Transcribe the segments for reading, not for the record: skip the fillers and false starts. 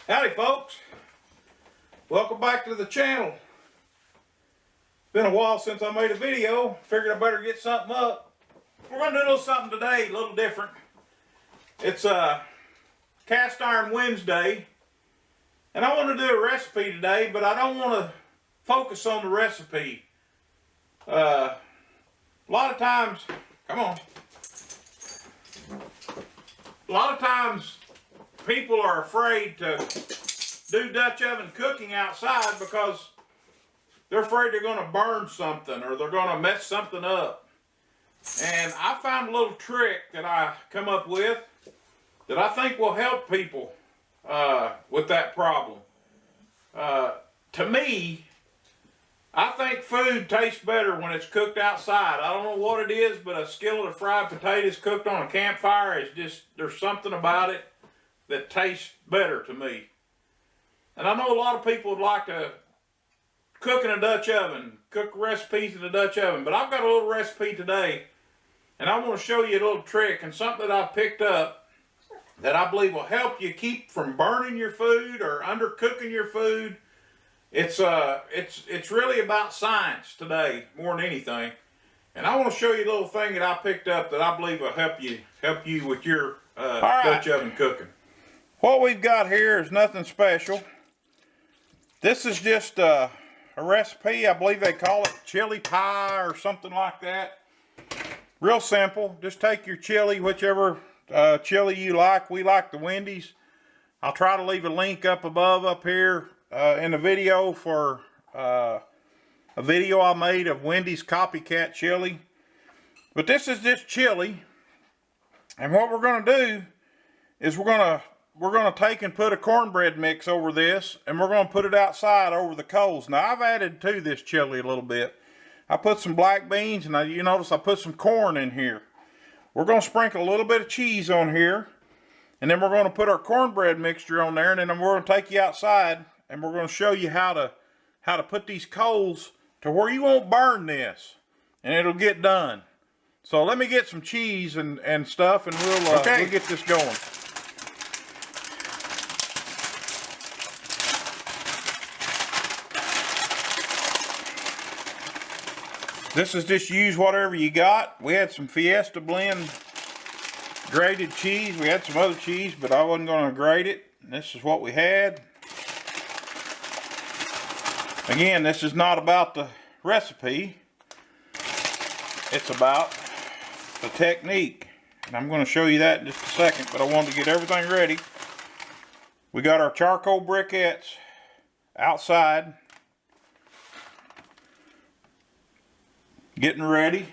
Howdy folks, welcome back to the channel. It's been a while since I made a video. Figured I better get something up. We're going to do a little something today, a little different. It's Cast Iron Wednesday, and I want to do a recipe today, but I don't want to focus on the recipe. A lot of times, come on. A lot of times people are afraid to do Dutch oven cooking outside because they're afraid they're going to burn something or they're going to mess something up. And I found a little trick that I come up with that I think will help people with that problem. To me, I think food tastes better when it's cooked outside. I don't know what it is, but a skillet of fried potatoes cooked on a campfire is just, there's something about it that tastes better to me. And I know a lot of people would like to cook in a Dutch oven, cook recipes in a Dutch oven, but I've got a little recipe today, and I want to show you a little trick and something that I've picked up that I believe will help you keep from burning your food or undercooking your food. It's really about science today more than anything, and I want to show you a little thing that I picked up that I believe will help you with your Dutch oven cooking. What we've got here is nothing special. This is just a recipe. I believe they call it chili pie or something like that. Real simple. Just take your chili, whichever chili you like. We like the Wendy's. I'll try to leave a link up above up here in the video for a video I made of Wendy's copycat chili. But this is just chili. And what we're going to do is we're going to take and put a cornbread mix over this, and we're going to put it outside over the coals. Now I've added to this chili a little bit. I put some black beans, and you notice I put some corn in here. We're going to sprinkle a little bit of cheese on here, and then we're going to put our cornbread mixture on there, and then we're going to take you outside, and we're going to show you how to put these coals to where you won't burn this, and it'll get done. So let me get some cheese and stuff, and we'll get this going. This is just use whatever you got. We had some Fiesta Blend grated cheese. We had some other cheese, but I wasn't going to grate it. This is what we had. Again, this is not about the recipe. It's about the technique. And I'm going to show you that in just a second, but I wanted to get everything ready. We got our charcoal briquettes outside, getting ready.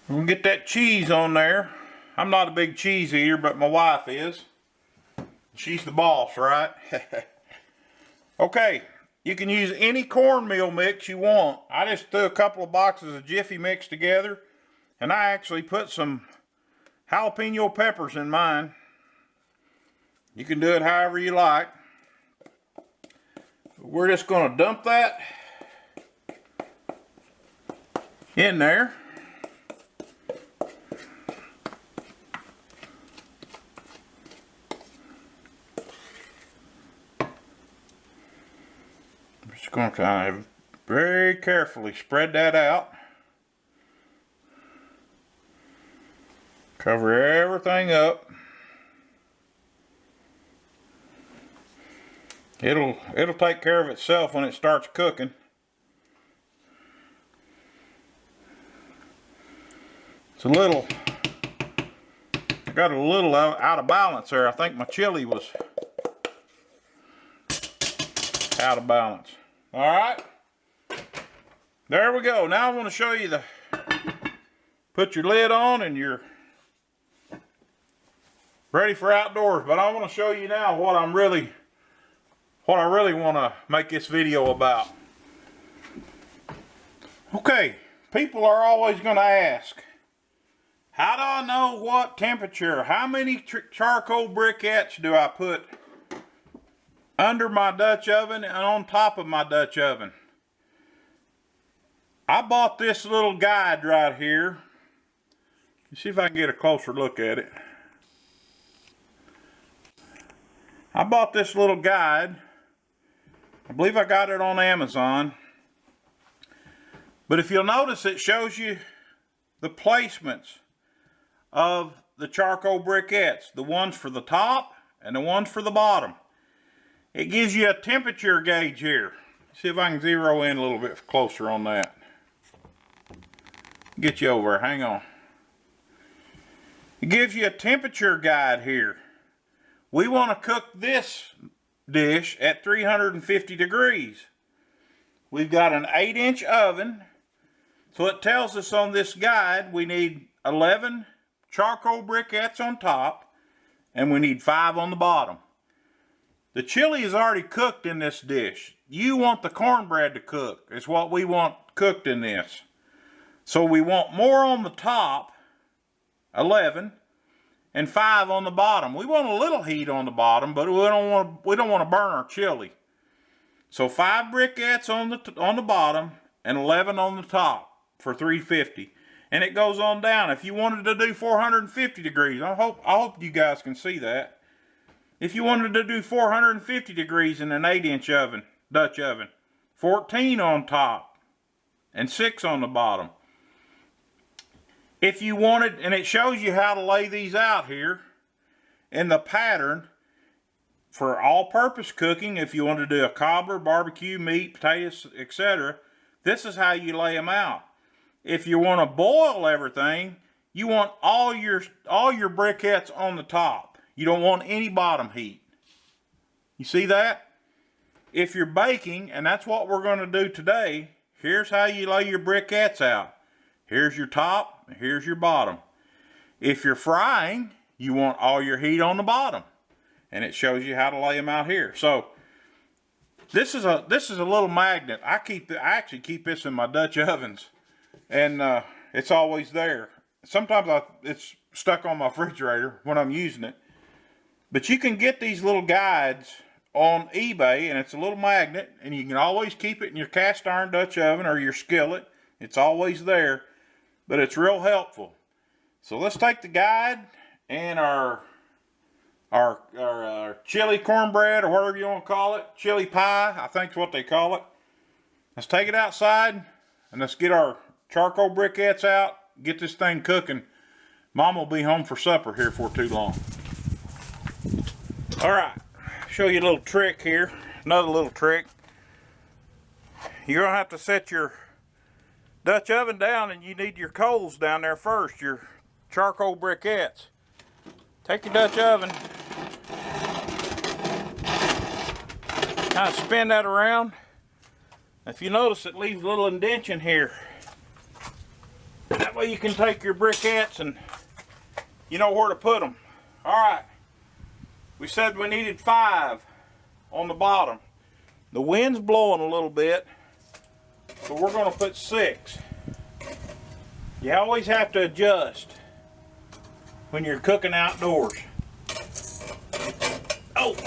We'll get that cheese on there. I'm not a big cheese eater, but my wife is. She's the boss, right? Okay, you can use any cornmeal mix you want. I just threw a couple of boxes of Jiffy Mix together, and I actually put some jalapeno peppers in mine. You can do it however you like. We're just going to dump that in there. I'm just going to kind of very carefully spread that out. Cover everything up. It'll take care of itself when it starts cooking. It's a little, I got a little out of balance there. I think my chili was out of balance. All right, there we go. Now I want to show you put your lid on and you're ready for outdoors. But I want to show you now what I really want to make this video about. Okay, people are always going to ask, how do I know what temperature, how many charcoal briquettes do I put under my Dutch oven and on top of my Dutch oven? I bought this little guide right here. Let's see if I can get a closer look at it. I bought this little guide. I believe I got it on Amazon. But if you'll notice, it shows you the placements of the charcoal briquettes. The ones for the top and the ones for the bottom. It gives you a temperature gauge here. See if I can zero in a little bit closer on that. Get you over, hang on. It gives you a temperature guide here. We want to cook this dish at 350 degrees. We've got an 8-inch oven. So it tells us on this guide we need 11 charcoal briquettes on top and we need 5 on the bottom. The chili is already cooked in this dish. You want the cornbread to cook. It's what we want cooked in this. So we want more on the top, 11, and 5 on the bottom. We want a little heat on the bottom, but we don't want to burn our chili. So 5 briquettes on the bottom and 11 on the top for 350. And it goes on down. If you wanted to do 450 degrees, I hope you guys can see that. If you wanted to do 450 degrees in an 8-inch oven, Dutch oven, 14 on top and 6 on the bottom. If you wanted, and it shows you how to lay these out here in the pattern for all-purpose cooking. If you want to do a cobbler, barbecue, meat, potatoes, etc., this is how you lay them out. If you want to boil everything, you want all your briquettes on the top. You don't want any bottom heat. You see that? If you're baking, and that's what we're going to do today, here's how you lay your briquettes out. Here's your top, here's your bottom. If you're frying, you want all your heat on the bottom. And it shows you how to lay them out here. So this is a little magnet. I actually keep this in my Dutch ovens. And it's always there. Sometimes it's stuck on my refrigerator when I'm using it. But you can get these little guides on eBay, and it's a little magnet, and you can always keep it in your cast iron Dutch oven or your skillet. It's always there, but it's real helpful. So let's take the guide and our chili cornbread, or whatever you want to call it, chili pie, I think is what they call it. Let's take it outside, and let's get our charcoal briquettes out, get this thing cooking. Mom will be home for supper here for too long. All right, show you a little trick here. Another little trick. You're gonna have to set your Dutch oven down, and you need your coals down there first, your charcoal briquettes. Take your Dutch oven, kind of spin that around. If you notice, it leaves a little indentation here. That way you can take your briquettes and you know where to put them. All right. We said we needed 5 on the bottom. The wind's blowing a little bit, so we're going to put 6. You always have to adjust when you're cooking outdoors. Oh!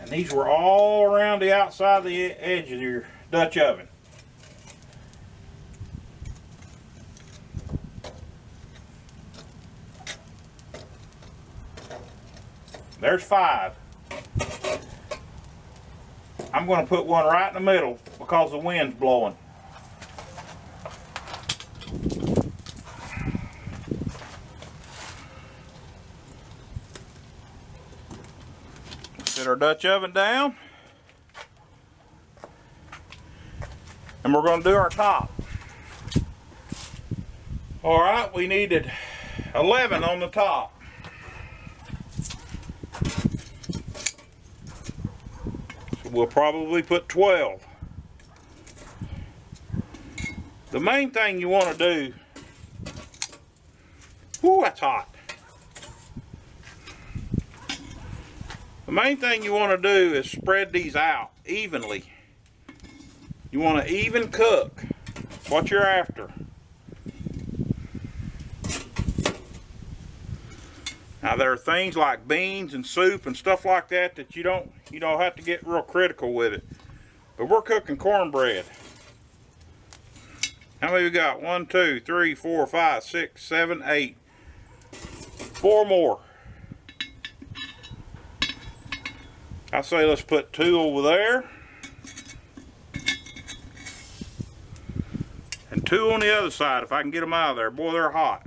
And these were all around the outside of the edge of your Dutch oven. There's 5. I'm going to put one right in the middle because the wind's blowing. Set our Dutch oven down, and we're going to do our top. All right, we needed 11 on the top. So we'll probably put 12. The main thing you want to do, whoo, that's hot. The main thing you want to do is spread these out evenly. You want to even cook. That's what you're after. Now there are things like beans and soup and stuff like that that you don't have to get real critical with it. But we're cooking cornbread. How many we got? 1, 2, 3, 4, 5, 6, 7, 8. 4 more. I say let's put 2 over there. And 2 on the other side if I can get them out of there. Boy, they're hot.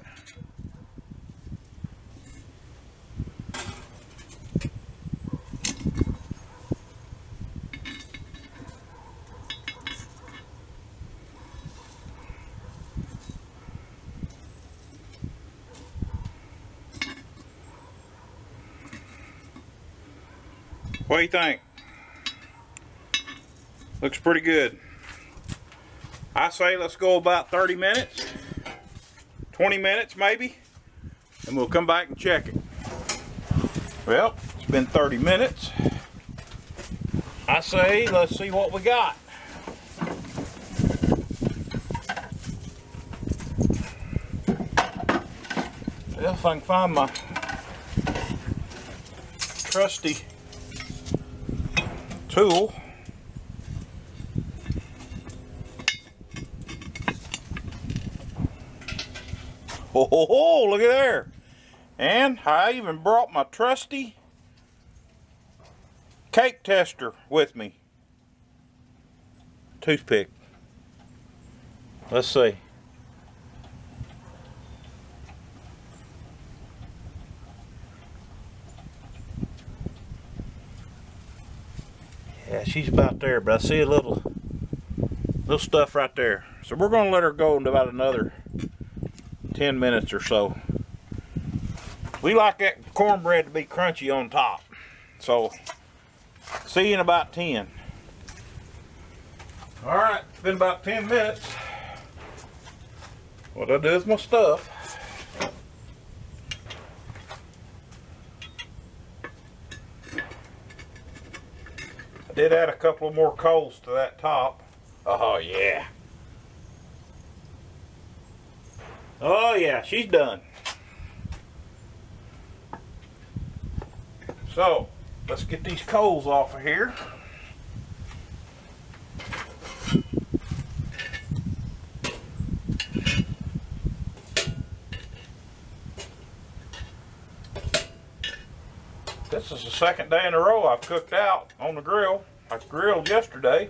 What do you think? Looks pretty good. I say let's go about 30 minutes, 20 minutes maybe, and we'll come back and check it. Well, it's been 30 minutes. I say let's see what we got. Well, if I can find my trusty tool. Oh, look at there. And I even brought my trusty cake tester with me. Toothpick. Let's see. Yeah, she's about there, but I see a little stuff right there. So we're gonna let her go in about another 10 minutes or so. We like that cornbread to be crunchy on top. So, see you in about 10. Alright, it's been about 10 minutes. What I do is my stuff. I did add a couple more coals to that top. Oh yeah. Oh yeah, she's done. So, let's get these coals off of here. This is the second day in a row I've cooked out on the grill. I grilled yesterday.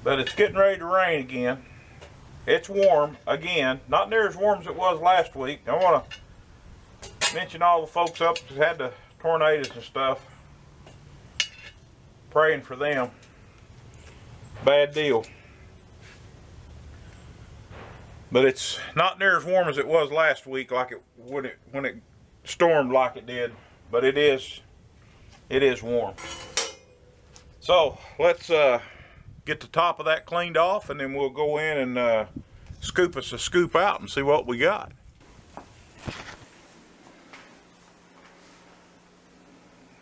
But it's getting ready to rain again. It's warm again. Not near as warm as it was last week. I want to mention all the folks up that had the tornadoes and stuff. Praying for them. Bad deal. But it's not near as warm as it was last week, like when it stormed like it did. But it is warm. So let's get the top of that cleaned off, and then we'll go in and scoop us a scoop out and see what we got.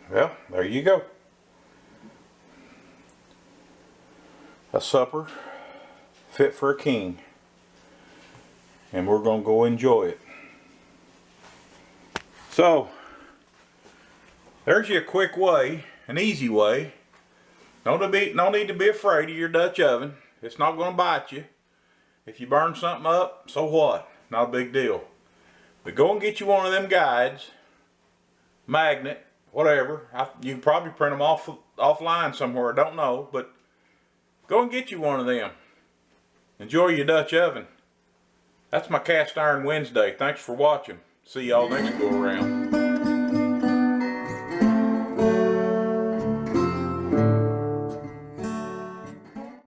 Well, there you go. A supper fit for a king. And we're going to go enjoy it. So, there's you a quick way, an easy way. No need to be afraid of your Dutch oven. It's not going to bite you. If you burn something up, so what? Not a big deal. But go and get you one of them guides, magnet, whatever. You can probably print them offline somewhere, I don't know. But go and get you one of them. Enjoy your Dutch oven. That's my Cast Iron Wednesday. Thanks for watching. See y'all next go around.